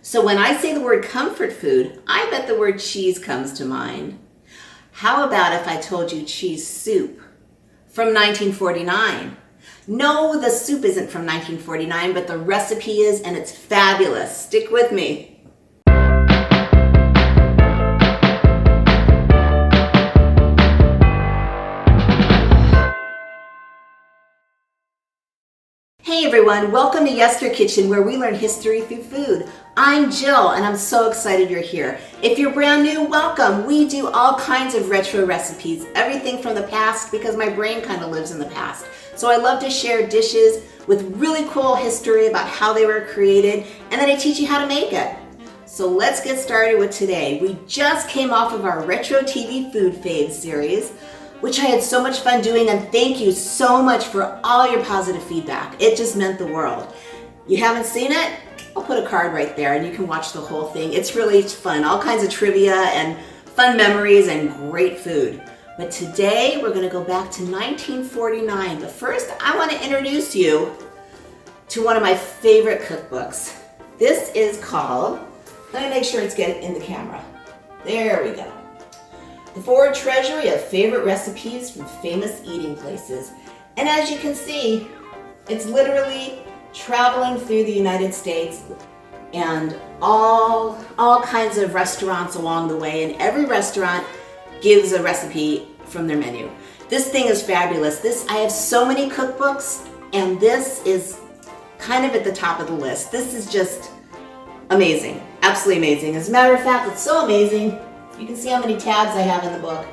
So when I say the word comfort food, I bet the word cheese comes to mind. How about if I told you cheese soup from 1949? No, the soup isn't from 1949, but the recipe is, and it's fabulous. Stick with me. Hey everyone, welcome to Yesterkitchen, where we learn history through food. I'm Jill and I'm so excited you're here. If you're brand new, welcome. We do all kinds of retro recipes, everything from the past, because my brain kind of lives in the past. So I love to share dishes with really cool history about how they were created, and then I teach you how to make it. So let's get started with today. We just came off of our Retro TV Food Faves series, which I had so much fun doing, and thank you so much for all your positive feedback. It just meant the world. You haven't seen it? I'll put a card right there and you can watch the whole thing. It's really fun, all kinds of trivia and fun memories and great food. But today we're gonna go back to 1949. But first, I wanna introduce you to one of my favorite cookbooks. This is called, let me make sure it's getting in the camera. There we go. The Forward Treasury of Favorite Recipes from Famous Eating Places. And as you can see, it's literally traveling through the United States and all kinds of restaurants along the way, and every restaurant gives a recipe from their menu. This thing is fabulous. I have so many cookbooks, and this is kind of at the top of the list. This is just amazing, absolutely amazing. As a matter of fact, it's so amazing. You can see how many tabs I have in the book.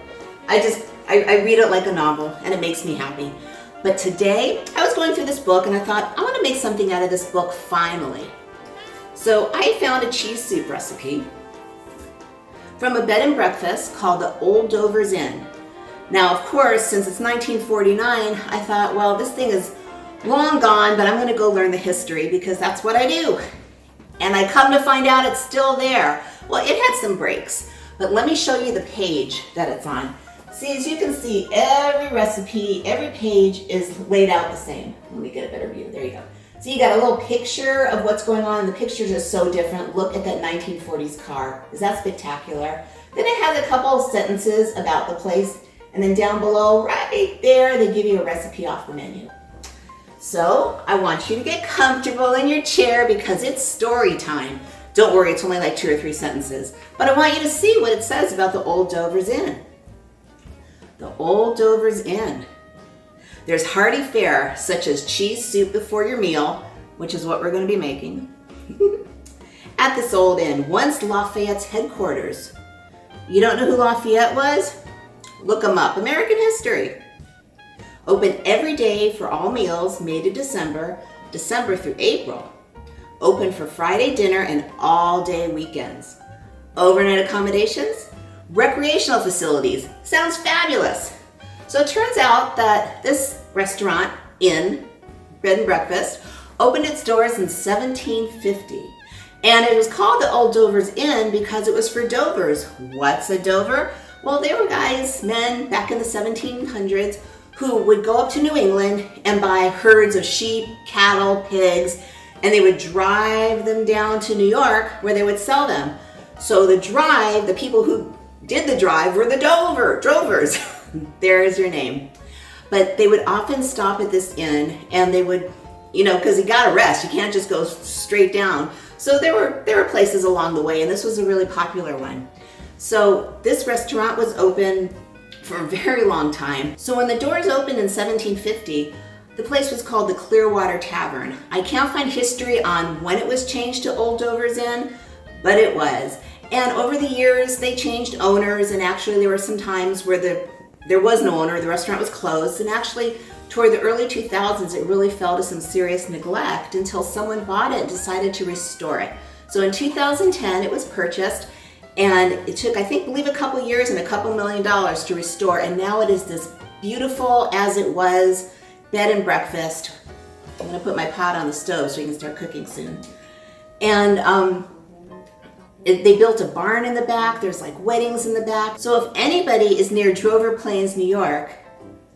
I read it like a novel, and it makes me happy. But today, I was going through this book and I thought, I want to make something out of this book finally. So I found a cheese soup recipe from a bed and breakfast called the Old Dover's Inn. Now, of course, since it's 1949, I thought, well, this thing is long gone, but I'm going to go learn the history because that's what I do. And I come to find out it's still there. Well, it had some breaks. But let me show you the page that it's on. See, as you can see, every recipe, every page is laid out the same. Let me get a better view. There you go. So you got a little picture of what's going on. The pictures are so different. Look at that 1940s car. Is that spectacular? Then it has a couple of sentences about the place. And then down below, right there, they give you a recipe off the menu. So I want you to get comfortable in your chair because it's story time. Don't worry, it's only like 2 or 3 sentences. But I want you to see what it says about the Old Dover's Inn. The Old Dover's Inn. There's hearty fare, such as cheese soup before your meal, which is what we're going to be making, at this old inn, once Lafayette's headquarters. You don't know who Lafayette was? Look him up. American history. Open every day for all meals, May to December through April. Open for Friday dinner and all-day weekends. Overnight accommodations, recreational facilities. Sounds fabulous. So it turns out that this restaurant, inn, bed and breakfast, opened its doors in 1750. And it was called the Old Dover's Inn because it was for Dovers. What's a Dover? Well, they were guys, men, back in the 1700s who would go up to New England and buy herds of sheep, cattle, pigs, and they would drive them down to New York where they would sell them. So the people who did the drive were the drovers. There's your name. But they would often stop at this inn and they would, because you gotta rest. You can't just go straight down. So there were places along the way, and this was a really popular one. So this restaurant was open for a very long time. So when the doors opened in 1750, the place was called the Clearwater Tavern. I can't find history on when it was changed to Old Dover's Inn, but it was. And over the years, they changed owners, and actually there were some times where there was no owner, the restaurant was closed, and actually toward the early 2000s, it really fell to some serious neglect until someone bought it and decided to restore it. So in 2010, it was purchased, and it took, I believe a couple years and a couple $1 million to restore, and now it is this beautiful as it was bed and breakfast. I'm gonna put my pot on the stove so we can start cooking soon. And they built a barn in the back. There's like weddings in the back. So if anybody is near Drover Plains, New York,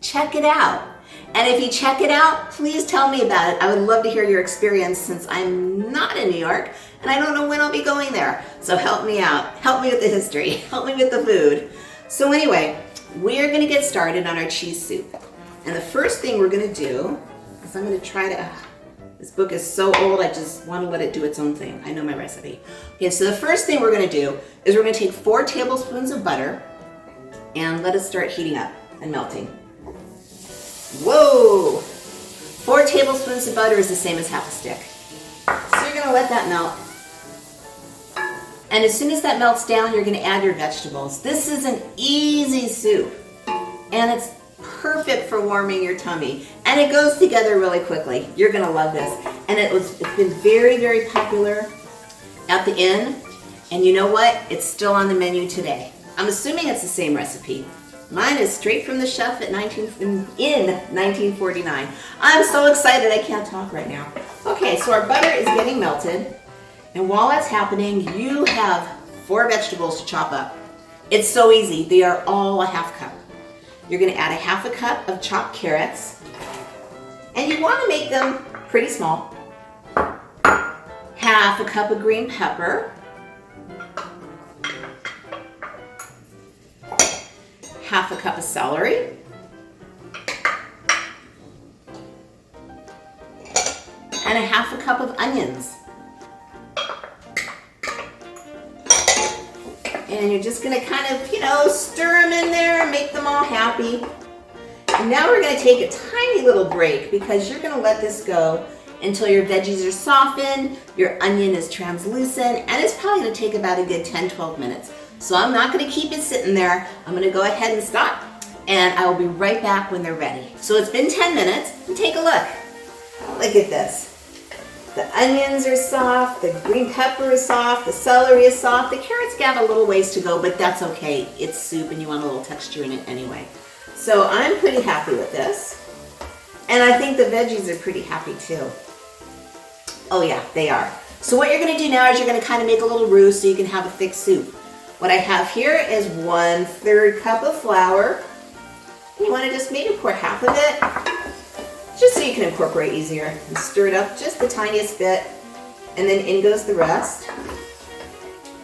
check it out. And if you check it out, please tell me about it. I would love to hear your experience since I'm not in New York and I don't know when I'll be going there. So help me out. Help me with the history. Help me with the food. So anyway, we're gonna get started on our cheese soup. And the first thing we're gonna do is I'm gonna try to, this book is so old, I just wanna let it do its own thing. I know my recipe. Okay, so the first thing we're gonna do is we're gonna take 4 tablespoons of butter and let it start heating up and melting. Whoa! 4 tablespoons of butter is the same as half a stick. So you're gonna let that melt. And as soon as that melts down, you're gonna add your vegetables. This is an easy soup, and it's perfect for warming your tummy. And it goes together really quickly. You're gonna love this. And it's been very, very popular at the inn. And you know what? It's still on the menu today. I'm assuming it's the same recipe. Mine is straight from the chef in 1949. I'm so excited I can't talk right now. Okay, so our butter is getting melted. And while that's happening, you have 4 vegetables to chop up. It's so easy. They are all a half cup. You're gonna add a half a cup of chopped carrots. And you wanna make them pretty small. Half a cup of green pepper. Half a cup of celery. And a half a cup of onions. And you're just gonna kind of, stir them in there and make them all happy. And now we're gonna take a tiny little break because you're gonna let this go until your veggies are softened, your onion is translucent, and it's probably gonna take about a good 10-12 minutes. So I'm not gonna keep it sitting there. I'm gonna go ahead and stop, and I will be right back when they're ready. So it's been 10 minutes, and take a look. Look at this. The onions are soft, the green pepper is soft, the celery is soft. The carrots got a little ways to go, but that's okay. It's soup and you want a little texture in it anyway. So I'm pretty happy with this. And I think the veggies are pretty happy too. Oh yeah, they are. So what you're gonna do now is you're gonna kind of make a little roux so you can have a thick soup. What I have here is 1/3 cup of flour. You wanna just maybe pour half of it, just so you can incorporate easier, and stir it up just the tiniest bit, and then in goes the rest.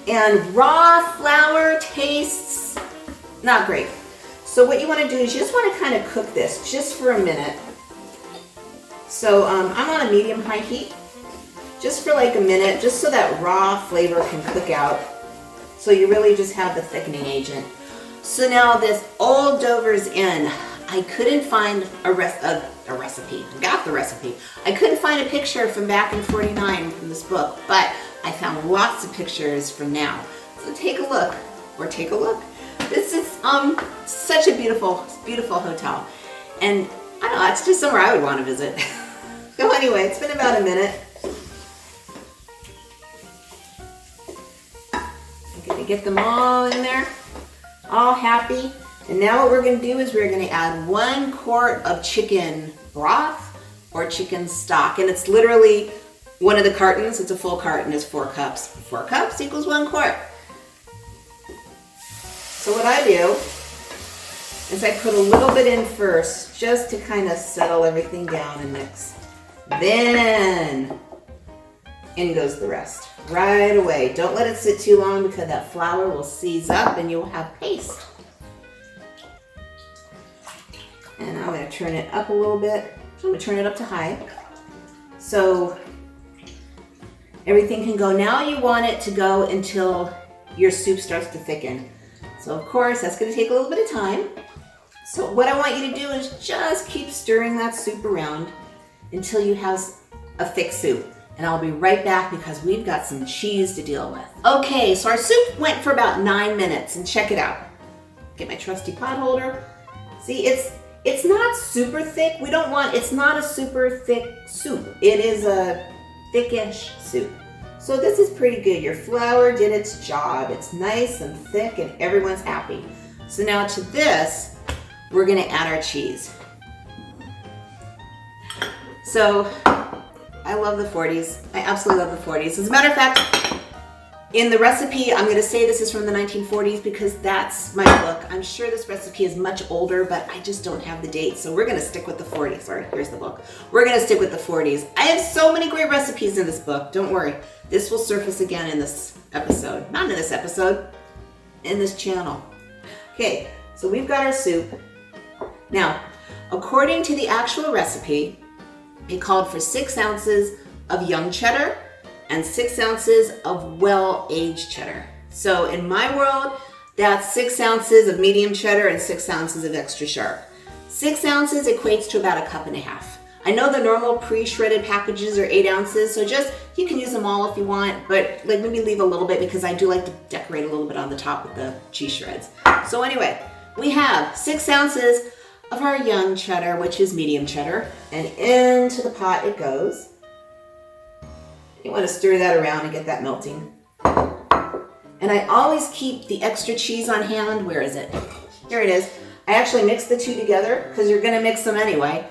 And raw flour tastes not great. So what you want to do is you just want to kind of cook this just for a minute. So I'm on a medium-high heat, just for like a minute, just so that raw flavor can cook out. So you really just have the thickening agent. So now this old Dover's in. I couldn't find a recipe. I got the recipe. I couldn't find a picture from back in 49 from this book, but I found lots of pictures from now. So take a look, or take a look. This is such a beautiful, beautiful hotel. And I don't know, it's just somewhere I would want to visit. So anyway, it's been about a minute. I'm gonna get them all in there, all happy. And now what we're gonna do is we're gonna add 1 quart of chicken broth or chicken stock. And it's literally one of the cartons, it's a full carton, is 4 cups. 4 cups equals 1 quart. So what I do is I put a little bit in first, just to kind of settle everything down and mix. Then in goes the rest, right away. Don't let it sit too long because that flour will seize up and you'll have paste. And I'm going to turn it up a little bit. So I'm going to turn it up to high. So everything can go. Now you want it to go until your soup starts to thicken. So of course, that's going to take a little bit of time. So what I want you to do is just keep stirring that soup around until you have a thick soup. And I'll be right back because we've got some cheese to deal with. Okay, so our soup went for about 9 minutes, and check it out. Get my trusty pot holder. See, it's not super thick. It's not a super thick soup. It is a thickish soup. So this is pretty good. Your flour did its job. It's nice and thick and everyone's happy. So now to this, we're gonna add our cheese. So I love the 40s. I absolutely love the 40s. As a matter of fact, In the recipe, I'm going to say this is from the 1940s because that's my book. I'm sure this recipe is much older, but I just don't have the date. So we're going to stick with the 40s. Sorry, here's the book. We're going to stick with the 40s. I have so many great recipes in this book. Don't worry. This will surface again in this episode. Not in this episode, in this channel. Okay, so we've got our soup. Now, according to the actual recipe, it called for 6 ounces of young cheddar and 6 ounces of well-aged cheddar. So in my world, that's 6 ounces of medium cheddar and 6 ounces of extra sharp. 6 ounces equates to about 1.5 cups. I know the normal pre-shredded packages are 8 ounces, so just, you can use them all if you want, but like maybe leave a little bit because I do like to decorate a little bit on the top with the cheese shreds. So anyway, we have 6 ounces of our young cheddar, which is medium cheddar, and into the pot it goes. You want to stir that around and get that melting. And I always keep the extra cheese on hand. Where is it? Here it is. I actually mix the two together because you're going to mix them anyway.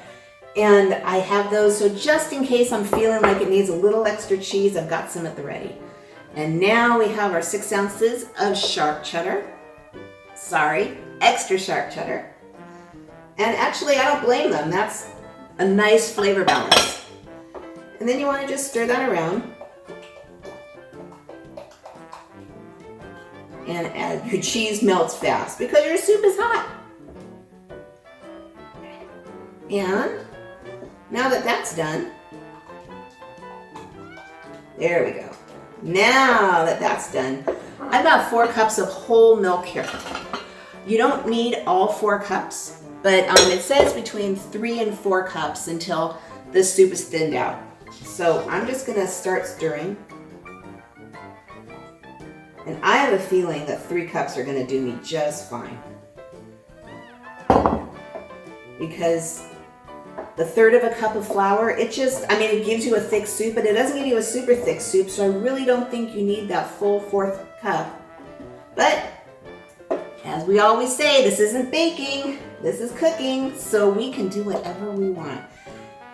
And I have those, so just in case I'm feeling like it needs a little extra cheese, I've got some at the ready. And now we have our 6 ounces of sharp cheddar. Sorry, extra sharp cheddar. And actually, I don't blame them. That's a nice flavor balance. And then you want to just stir that around. And as your cheese melts fast because your soup is hot. And now that that's done, there we go. Now that that's done, I've got 4 cups of whole milk here. You don't need all 4 cups, but it says between 3 and 4 cups until the soup is thinned out. So I'm just going to start stirring. And I have a feeling that 3 cups are going to do me just fine. Because the 1/3 of a cup of flour, it just, it gives you a thick soup, but it doesn't give you a super thick soup. So I really don't think you need that full 4th cup. But as we always say, this isn't baking, this is cooking. So we can do whatever we want.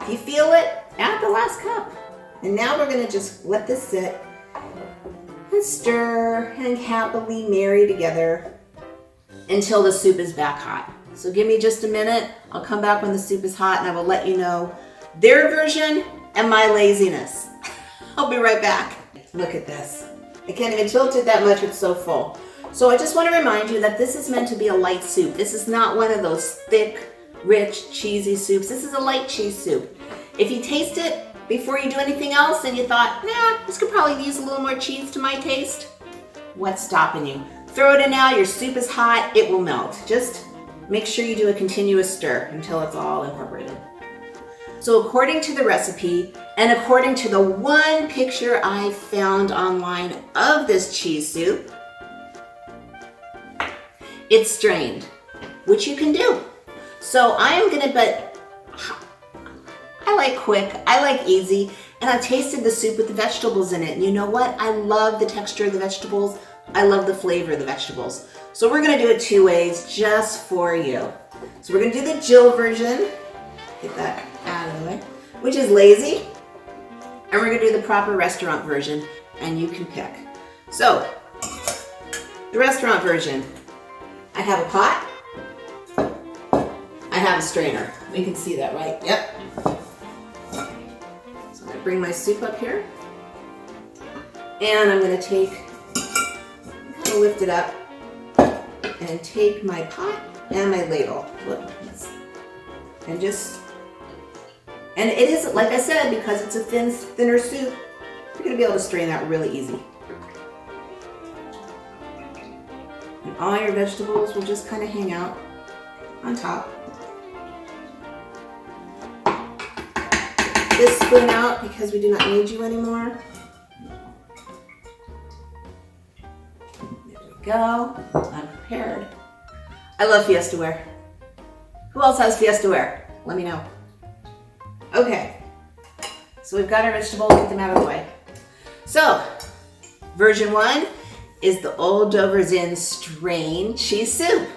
If you feel it, add the last cup. And now we're going to just let this sit and stir and happily marry together until the soup is back hot. So give me just a minute. I'll come back when the soup is hot and I will let you know their version and my laziness. I'll be right back. Look at this. I can't even tilt it that much, it's so full. So I just want to remind you that this is meant to be a light soup. This is not one of those thick, rich, cheesy soups. This is a light cheese soup. If you taste it before you do anything else and you thought, nah, this could probably use a little more cheese to my taste, what's stopping you? Throw it in now, your soup is hot, it will melt. Just make sure you do a continuous stir until it's all incorporated. So according to the recipe, and according to the one picture I found online of this cheese soup, it's strained, which you can do. So I am gonna, but I like quick, I like easy, and I've tasted the soup with the vegetables in it. And you know what? I love the texture of the vegetables. I love the flavor of the vegetables. So we're gonna do it 2 ways just for you. So we're gonna do the Jill version, get that out of the way, which is lazy. And we're gonna do the proper restaurant version, and you can pick. So, the restaurant version, I have a pot, I have a strainer. We can see that, right? Yep. So I'm gonna bring my soup up here, and I'm gonna lift it up, and take my pot and my ladle. And it is, like I said, because it's a thinner soup, you're gonna be able to strain that really easy. And all your vegetables will just kind of hang out on top. This spoon out because we do not need you anymore. There we go. I'm prepared. I love Fiesta ware. Who else has Fiesta ware? Let me know. Okay, so we've got our vegetables, get them out of the way. So, version 1 is the Old Dover's Inn strained cheese soup.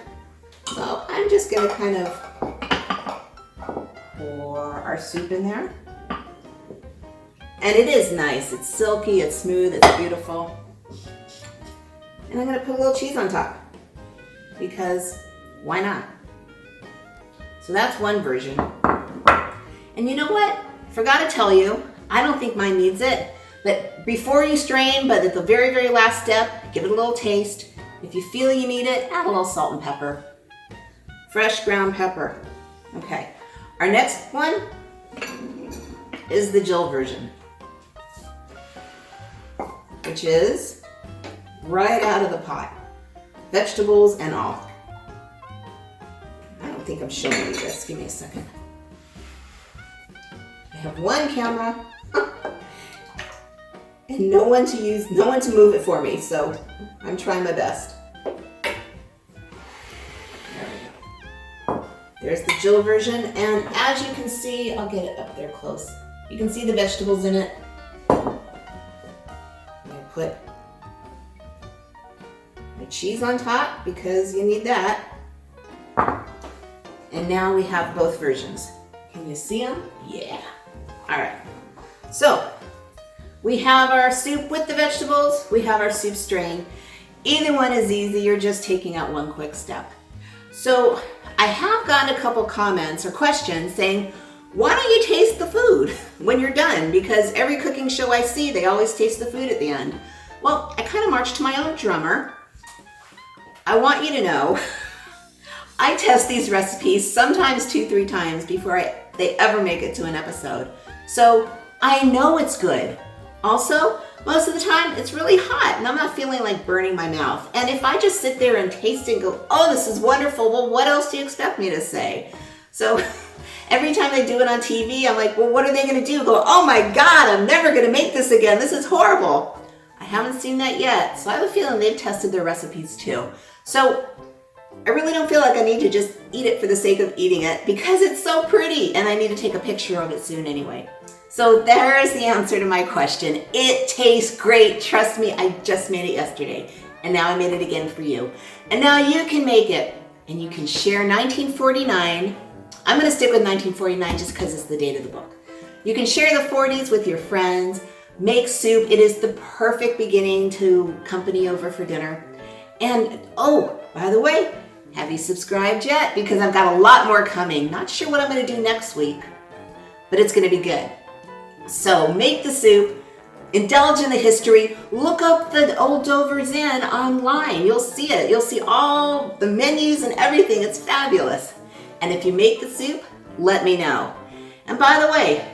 So I'm just gonna kind of pour our soup in there. And it is nice, it's silky, it's smooth, it's beautiful. And I'm gonna put a little cheese on top because why not? So that's one version. And you know what? Forgot to tell you, I don't think mine needs it, but before you strain, but at the very, very last step, give it a little taste. If you feel you need it, add a little salt and pepper. Fresh ground pepper. Okay, our next one is the Jill version, which is right out of the pot. Vegetables and all. I don't think I'm showing you this. Give me a second. I have one camera and no one to move it for me, so I'm trying my best. There we go. There's the Jill version, and as you can see, I'll get it up there close. You can see the vegetables in it. I'm gonna put my cheese on top because you need that. And now we have both versions. Can you see them? Yeah. All right. So we have our soup with the vegetables. We have our soup strained. Either one is easy. You're just taking out one quick step. So I have gotten a couple comments or questions saying, why don't you taste the food when you're done? Because every cooking show I see, they always taste the food at the end. Well, I kind of march to my own drummer. I want you to know, I test these recipes sometimes 2-3 times before they ever make it to an episode. So I know it's good. Also, most of the time it's really hot and I'm not feeling like burning my mouth. And if I just sit there and taste it and go, oh, this is wonderful, well, what else do you expect me to say? So every time they do it on TV, I'm like, well, what are they gonna do? Go, oh my God, I'm never gonna make this again. This is horrible. I haven't seen that yet. So I have a feeling they've tested their recipes too. So I really don't feel like I need to just eat it for the sake of eating it because it's so pretty and I need to take a picture of it soon anyway. So there is the answer to my question. It tastes great. Trust me, I just made it yesterday and now I made it again for you. And now you can make it and you can share 1949. I'm gonna stick with 1949 just because it's the date of the book. You can share the 40s with your friends, make soup. It is the perfect beginning to company over for dinner. And oh, by the way, have you subscribed yet? Because I've got a lot more coming. Not sure what I'm gonna do next week, but it's gonna be good. So make the soup, indulge in the history, look up the Old Dover's Inn online. You'll see it. You'll see all the menus and everything. It's fabulous. And if you make the soup, let me know. And by the way,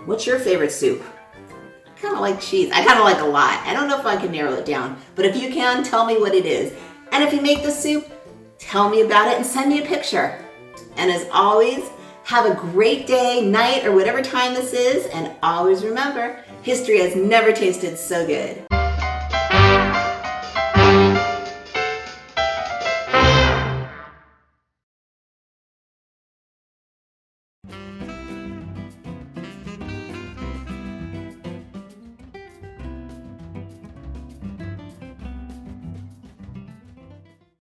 what's your favorite soup? I kind of like cheese. I kind of like a lot. I don't know if I can narrow it down, but if you can, tell me what it is. And if you make the soup, tell me about it and send me a picture. And as always, have a great day, night, or whatever time this is. And always remember, history has never tasted so good.